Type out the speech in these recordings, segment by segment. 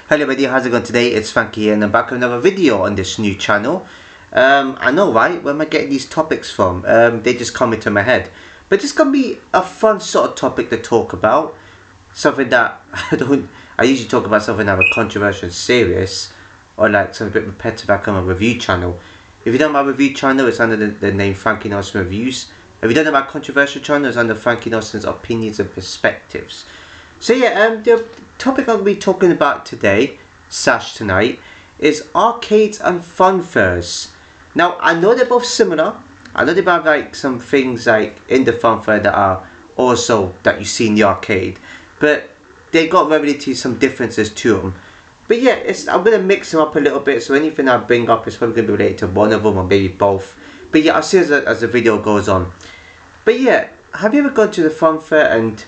Hello everybody, how's it going today? It's Funky here and I'm back with another video on this new channel. I know, right? Where am I getting these topics from? They just come into my head. But it's going to be a fun sort of topic to talk about. Something that I usually talk about something either controversial and serious, or like something a bit repetitive like on a review channel. If you don't know my review channel, it's under the name Frankie Nelson Reviews. If you don't know my controversial channel, it's under Frankie Nelson's Opinions and Perspectives. So yeah, the topic I'm going to be talking about today, tonight, is arcades and funfairs. Now, I know they're both similar. I know they have like some things like in the funfair that are also that you see in the arcade, but they got relatively some differences to them. But yeah, I'm going to mix them up a little bit, so anything I bring up is probably going to be related to one of them or maybe both. But yeah, I'll see as the video goes on. But yeah, have you ever gone to the funfair and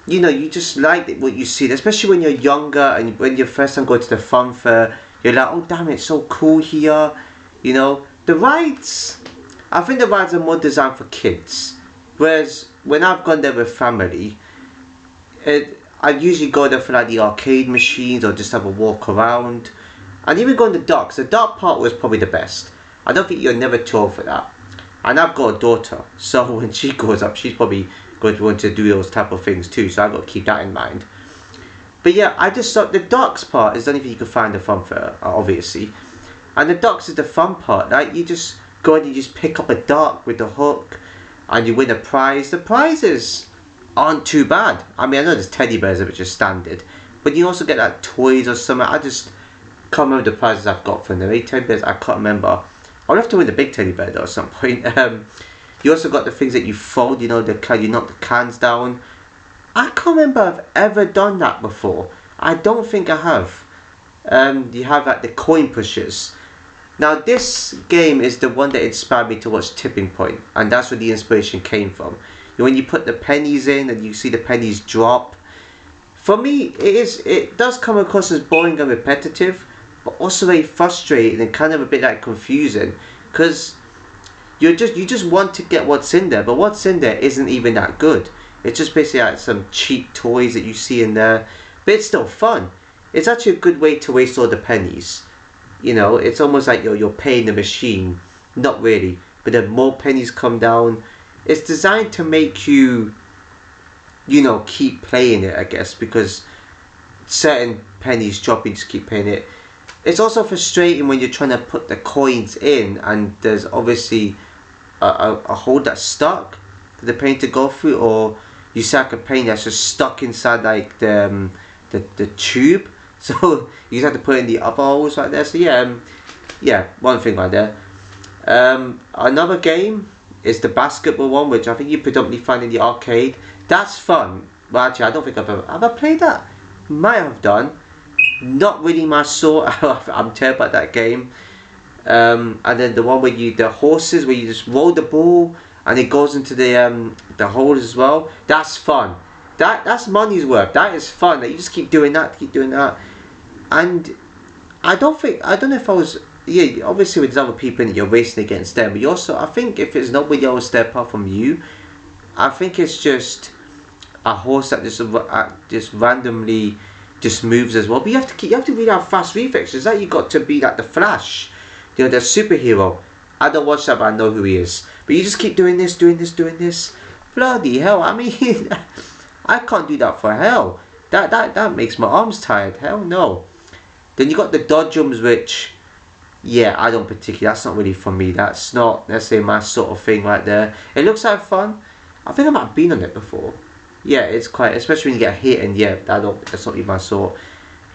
you know, you just like what you see, especially when you're younger and when you first time go to the funfair, you're like, oh damn, it's so cool here. You know, the rides, I think the rides are more designed for kids. Whereas when I've gone there with family, I usually go there for like the arcade machines or just have a walk around. And even going to the docks, the dock part was probably the best. I don't think you're never too old for that. And I've got a daughter, so when she grows up, she's probably going to want to do those type of things too, so I've got to keep that in mind. But yeah, I just thought the docks part is the only thing you can find the funfair, obviously. And the docks is the fun part, right? You just go and you just pick up a dock with the hook and you win a prize. The prizes aren't too bad. I mean, I know there's teddy bears, which is standard, but you also get like toys or something. I just can't remember the prizes I've got from them. 8 teddy bears, I can't remember. I'll have to win the big teddy bear though at some point. You also got the things that you fold, you know, you knock the cans down. I can't remember I've ever done that before. I don't think I have. You have like the coin pushers. Now this game is the one that inspired me to watch Tipping Point, and that's where the inspiration came from. When you put the pennies in and you see the pennies drop. For me, it does come across as boring and repetitive, but also very frustrating and kind of a bit like confusing, because you just want to get what's in there, but what's in there isn't even that good. It's just basically like some cheap toys that you see in there, but it's still fun. It's actually a good way to waste all the pennies. You know, it's almost like you're paying the machine. Not really, but then more pennies come down. It's designed to make you know, keep playing it, I guess, because certain pennies drop, you just keep paying it. It's also frustrating when you're trying to put the coins in and there's obviously a hole that's stuck for the penny to go through, or you sack a penny that's just stuck inside like the tube, so you just have to put in the other holes right there. So yeah, one thing right there. Another game is the basketball one, which I think you predominantly find in the arcade. That's fun, but actually I don't think have I played that? Might have done. Not really my sort. I'm terrible at that game. And then the one where the horses, where you just roll the ball and it goes into the hole as well. That's fun. That's money's worth. That is fun. That you just keep doing that, and I don't know if I was. Yeah, obviously with other people and you're racing against them, but you also, I think if it's nobody else there apart from you, I think it's just a horse that just randomly just moves as well. But you have to really have fast reflexes. That you got to be like the Flash, you know, the superhero. I don't watch that, but I know who he is. But you just keep doing this. Bloody hell! I mean, I can't do that for hell. That makes my arms tired. Hell no. Then you got the dodgems, which, yeah, I don't particularly. That's not really for me. That's not, let's say, my sort of thing right there. It looks like fun. I think I might have been on it before. Yeah, it's quite, especially when you get hit, and yeah, that's not really my sort.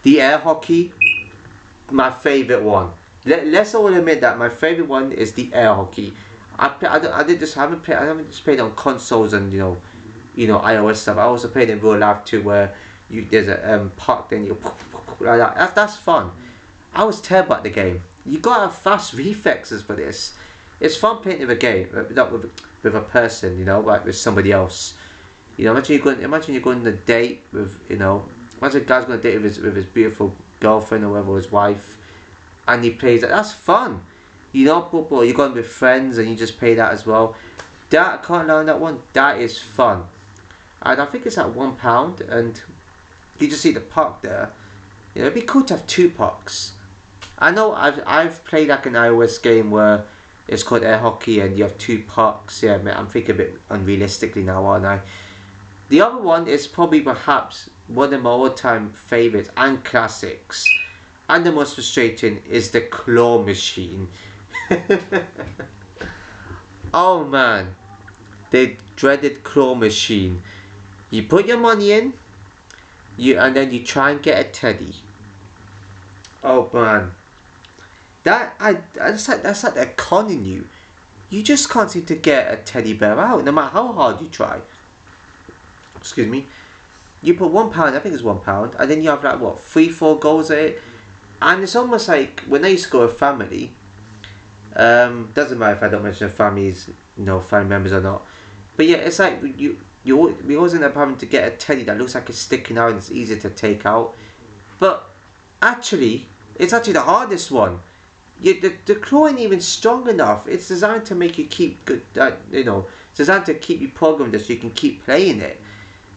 The air hockey, my favourite one. Let's all admit that my favourite one is the air hockey. I haven't just played on consoles and you know iOS stuff. I also played in real life too, where there's a puck, then you like that. That's fun. I was terrible at the game. You gotta have fast reflexes for this. It's fun playing with a game, not with a person, you know, like with somebody else. You know, imagine you're going on a date with, you know, imagine a guy's going on a date with his beautiful girlfriend or whatever, his wife, and he plays that. That's fun. You know, but you're going with friends and you just play that as well. That, I can't learn that one. That is fun. And I think it's at £1, and you just see the puck there, You know, it'd be cool to have 2 pucks. I know I've played like an iOS game where it's called air hockey and you have 2 pucks. Yeah, I'm thinking a bit unrealistically now, aren't I? The other one is probably perhaps one of my all-time favourites and classics, and the most frustrating, is the claw machine. Oh man, the dreaded claw machine. You put your money in, and then you try and get a teddy. Oh man, that's like they're conning you. You just can't seem to get a teddy bear out, no matter how hard you try. Excuse me. You put £1, I think it's £1, and then you have like what, 3-4 goals at it, and it's almost like when I used to go with family. Doesn't matter if I don't mention families, family members or not. But yeah, it's like we always end up having to get a teddy that looks like it's sticking out and it's easy to take out. But actually, it's actually the hardest one. The claw ain't even strong enough. It's designed to make you keep good. It's designed to keep you programmed so you can keep playing it.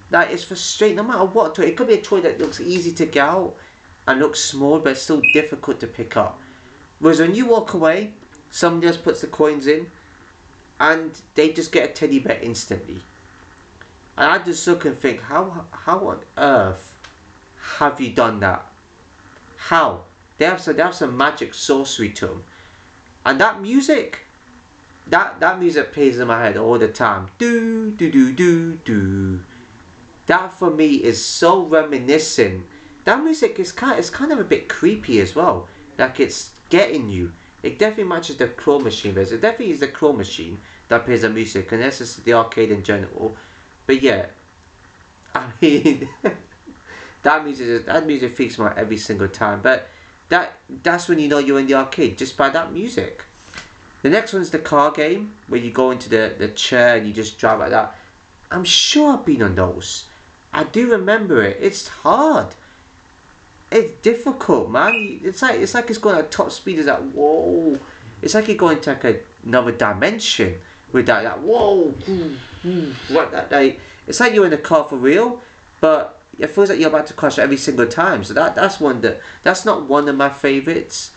Like, it's frustrating no matter what toy. It could be a toy that looks easy to get out and looks small, but it's still difficult to pick up. Whereas when you walk away, somebody else puts the coins in, and they just get a teddy bear instantly. And I just look and think, how on earth have you done that? How? They have some magic sorcery to them. And that music, that music plays in my head all the time. Do do do do do. That for me is so reminiscent. That music is kind of a bit creepy as well. Like it's getting you. It definitely matches the claw machine. It definitely is the claw machine that plays the music, and that's just the arcade in general. But yeah, I mean, that music freaks me out every single time. But that's when you know you're in the arcade, just by that music. The next one's the car game, where you go into the chair and you just drive like that. I'm sure I've been on those. I do remember it. It's hard. It's difficult, man. It's like it's going at top speed. It's like, whoa. It's like you're going to like another dimension with that whoa. What that like? It's like you're in a car for real, but it feels like you're about to crash every single time. So that's not one of my favorites,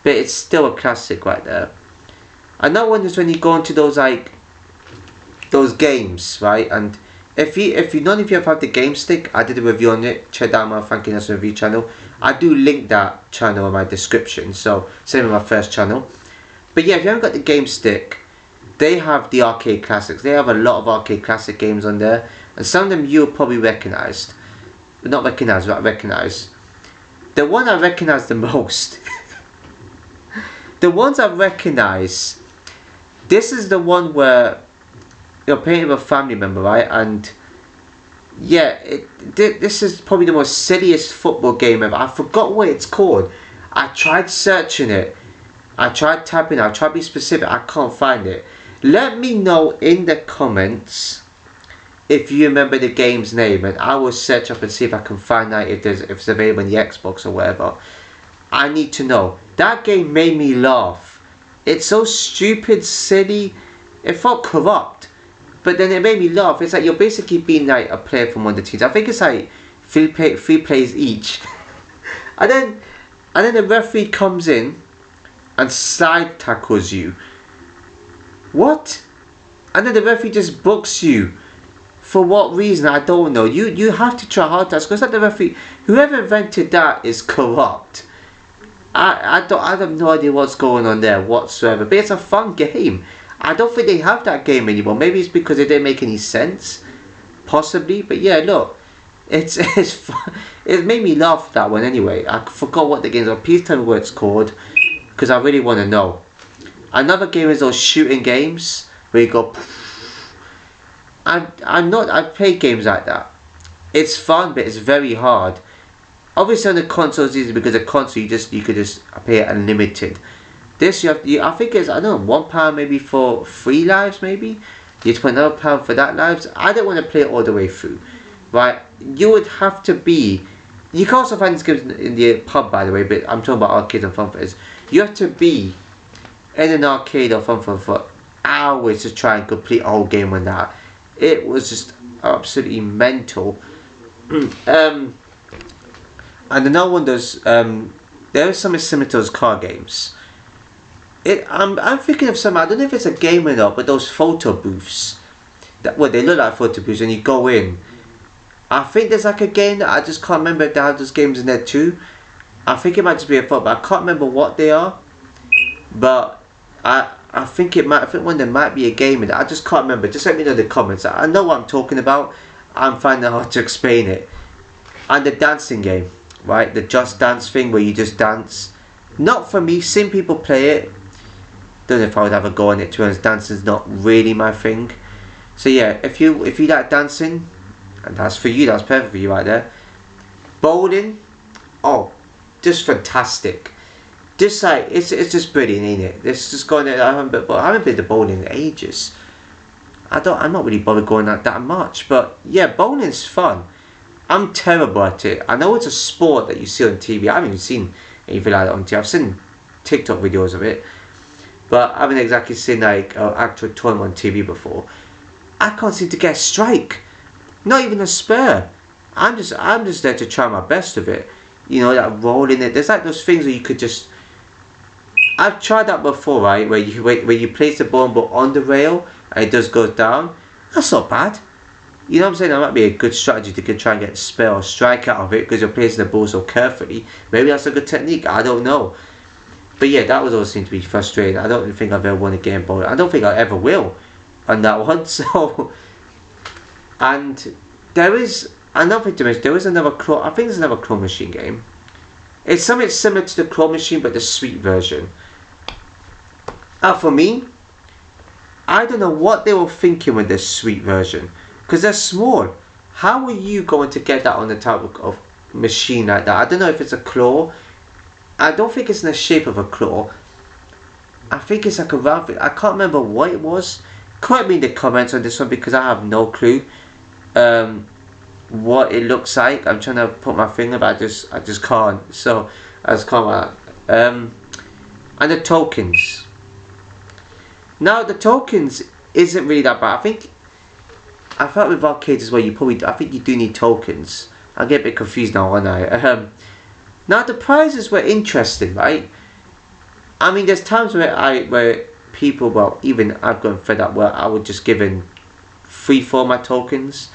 but it's still a classic right there. Another one is when you go into those games, right? And if none of you have had the game stick, I did a review on it. Check out my Frankie Nelson review channel. I do link that channel in my description. So same with my first channel. But yeah, if you haven't got the game stick, they have the arcade classics. They have a lot of arcade classic games on there, and some of them you'll probably recognise. Not recognise, but recognise. The one I recognise the most. The ones I recognise. This is the one where you're playing with a family member, right? And yeah, this is probably the most silliest football game ever. I forgot what it's called. I tried searching it. I tried typing it. I tried to be specific. I can't find it. Let me know in the comments if you remember the game's name, and I will search up and see if I can find out if it's available on the Xbox or whatever. I need to know. That game made me laugh. It's so stupid, silly. It felt corrupt, but then it made me laugh. It's like you're basically being like a player from one of the teams. I think it's like three plays each, and then the referee comes in and side tackles you. What? And then the referee just books you. For what reason? I don't know. You have to try hard to, because like the referee, whoever invented that is corrupt. I have no idea what's going on there whatsoever. But it's a fun game. I don't think they have that game anymore. Maybe it's because it didn't make any sense. Possibly. But yeah, look. It's fun. It made me laugh, that one anyway. I forgot what the game's on. Please tell me what it's called, because I really want to know. Another game is those shooting games where you go. I play games like that. It's fun, but it's very hard. Obviously on the console it's easy, because the console you could just play it unlimited. This I think it's, I don't know, £1 maybe for 3 lives maybe. You have to put another £1 for that lives. I don't want to play it all the way through. Right? You would have to be, you can also find these games in the pub, by the way, but I'm talking about arcades and Funfairs. You have to be in an arcade or Funfair for hours to try and complete a whole game on that. It was just absolutely mental. And another one does. There is something similar to those car games. I'm thinking of some. I don't know if it's a game or not, but those photo booths. They look like photo booths, and you go in. I think there's like a game that I just can't remember if they have those games in there too. I think it might just be a photo, but I can't remember what they are. But I think it might. I think one there might be a game in it. I just can't remember. Just let me know in the comments. I know what I'm talking about. I'm finding it hard to explain it. And the dancing game, right? The Just Dance thing where you just dance. Not for me. Seen people play it. Don't know if I would have a go on it. To be honest, dancing's not really my thing. So yeah, if you like dancing, and that's for you, that's perfect for you right there. Bowling, oh, just fantastic. Just like it's just brilliant, ain't it? It's just going there. I haven't played the bowling in ages. I'm not really bothered going out that much, but yeah, bowling's fun. I'm terrible at it. I know it's a sport that you see on TV. I haven't even seen anything like that on TV. I've seen TikTok videos of it, but I haven't exactly seen like an actual tournament on TV before. I can't seem to get a strike, not even a spur. I'm just there to try my best of it. You know, that rolling it. There's like those things where you could just. I've tried that before, right? Where you place the ball on the rail and it just goes down. That's not bad. You know what I'm saying? That might be a good strategy to try and get a spell or strike out of it because you're placing the ball so carefully. Maybe that's a good technique. I don't know. But yeah, that was always seemed to be frustrating. I don't think I've ever won a game bowling. I don't think I ever will on that one. So, and there is another thing to mention. There is another claw. I think there's another claw machine game. It's something similar to the claw machine, but the sweet version. For me, I don't know what they were thinking with this sweet version, because they're small. How are you going to get that on the type of machine like that? I don't know if it's a claw. I don't think it's in the shape of a claw. I think it's like a round thing. I can't remember what it was. Correct me in the comments on this one because I have no clue what it looks like. I'm trying to put my finger, but I just can't. So I just can't. And the tokens. Now the tokens isn't really that bad. I felt with arcades as well. I think you do need tokens. I get a bit confused now, aren't I? Now the prizes were interesting, right? I mean, there's times where people, well, even I've gone fed up where I would just give in free format tokens,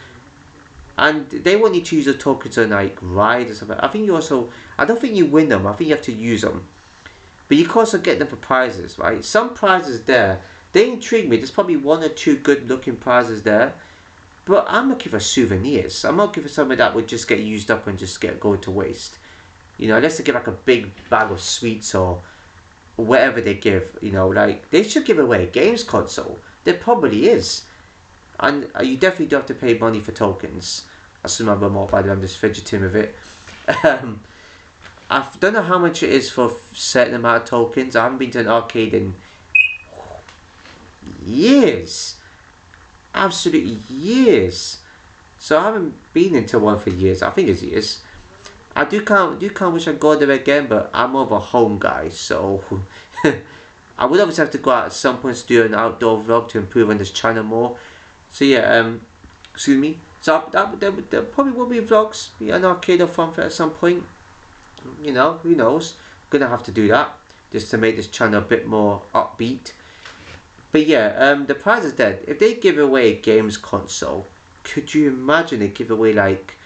and they want you to use the tokens on like rides or something. I don't think you win them. I think you have to use them, but you can also get them for prizes, right? Some prizes there, they intrigue me. There's probably one or two good looking prizes there, but I'm looking for souvenirs. I'm not looking for something that would just get used up and just go to waste. You know, unless they give like a big bag of sweets or whatever they give. You know, like they should give away a games console. There probably is, and you definitely do have to pay money for tokens. I still remember more, by the way. I'm just fidgeting with it. I don't know how much it is for a certain amount of tokens. I haven't been to an arcade in years, absolutely years. So I haven't been into one for years. I think it's years. I do kind of wish I'd go there again, but I'm more of a home guy, so I would obviously have to go out at some point to do an outdoor vlog to improve on this channel more. So yeah, excuse me. So there probably will be vlogs, be an arcade or Funfair at some point. You know, who knows? Gonna have to do that just to make this channel a bit more upbeat. But yeah, the prize is dead. If they give away a games console, could you imagine they give away like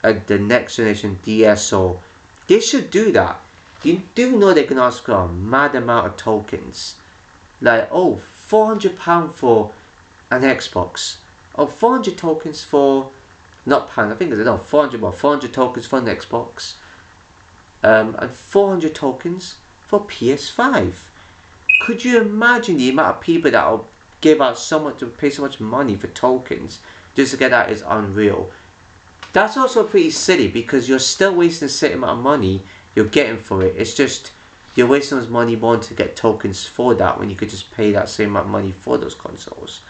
the next generation DS? Or they should do that. You do know they can ask for a mad amount of tokens, like £400 for an Xbox, or 400 tokens for, not pound, I think it's 400 tokens for an Xbox, and 400 tokens for PS5. Could you imagine the amount of people that will give out pay so much money for tokens just to get that? Is unreal. That's also pretty silly because you're still wasting the same amount of money you're getting for it. It's just you're wasting those money more to get tokens for that when you could just pay that same amount of money for those consoles.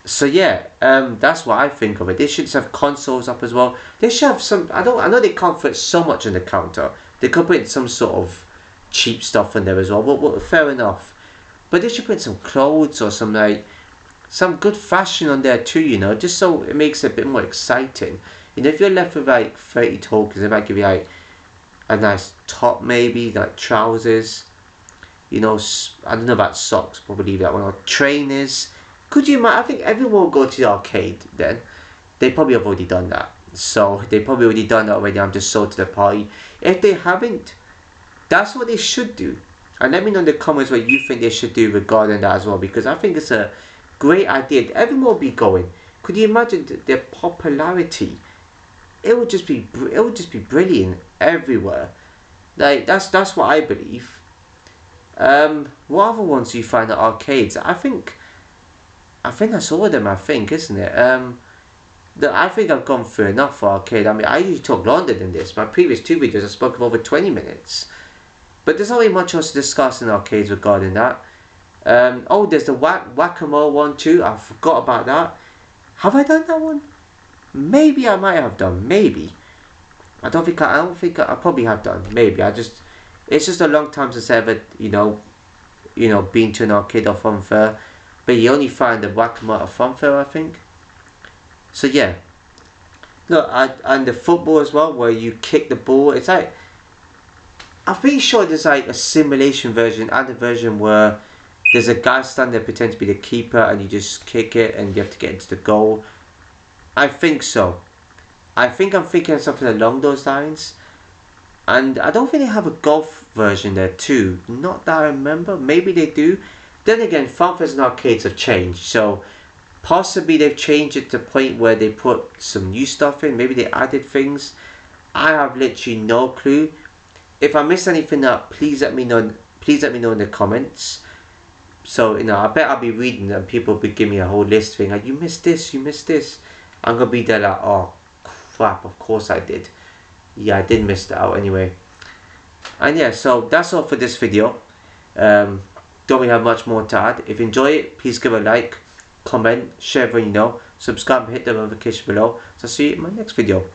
So yeah, that's what I think of it. They should just have consoles up as well. They should have some. I know they can't fit so much on the counter. They could put some sort of cheap stuff in there as well. But fair enough. But they should put some clothes or some good fashion on there too, you know, just so it makes it a bit more exciting. You know, if you're left with like 30 tokens, they might give you like a nice top, maybe like trousers. You know, I don't know about socks, probably that one, or trainers. Could you imagine? I think everyone will go to the arcade then. They probably have already done that. So they probably already done that already. I'm just sold to the party. If they haven't, that's what they should do. And let me know in the comments what you think they should do regarding that as well, because I think it's a great idea. Everyone will be going. Could you imagine their popularity? It would just be brilliant everywhere. Like that's what I believe. What other ones do you find at arcades? I think that's all of them. I think, isn't it? I think I've gone through enough for arcade. I mean, I usually talk longer than this. My previous 2 videos I spoke for over 20 minutes. But there's not really much else to discuss in arcades regarding that. Oh, there's the whack-a-mole one too. I forgot about that. Have I done that one? Maybe I might have done. Maybe. I don't think I probably have done. Maybe. It's just a long time since I ever, you know, been to an arcade or Funfair. But you only find the whack-a-mole at Funfair, I think. So yeah. Look, and the football as well, where you kick the ball. It's like, I'm pretty sure there's like a simulation version and a version where there's a guy standing there pretending to be the keeper and you just kick it and you have to get into the goal. I think so. I think I'm thinking of something along those lines. And I don't think they have a golf version there too. Not that I remember. Maybe they do. Then again, Funfairs and arcades have changed. So possibly they've changed it to the point where they put some new stuff in. Maybe they added things. I have literally no clue. If I miss anything up, please let me know. Please let me know in the comments. So, you know, I bet I'll be reading and people will be giving me a whole list thing like, you missed this, you missed this. I'm gonna be there like, oh crap, of course I did. Yeah, I did miss that out anyway. And yeah, so that's all for this video. Don't really have much more to add. If you enjoy it, please give a like, comment, share when you know, subscribe and hit the notification below. So see you in my next video.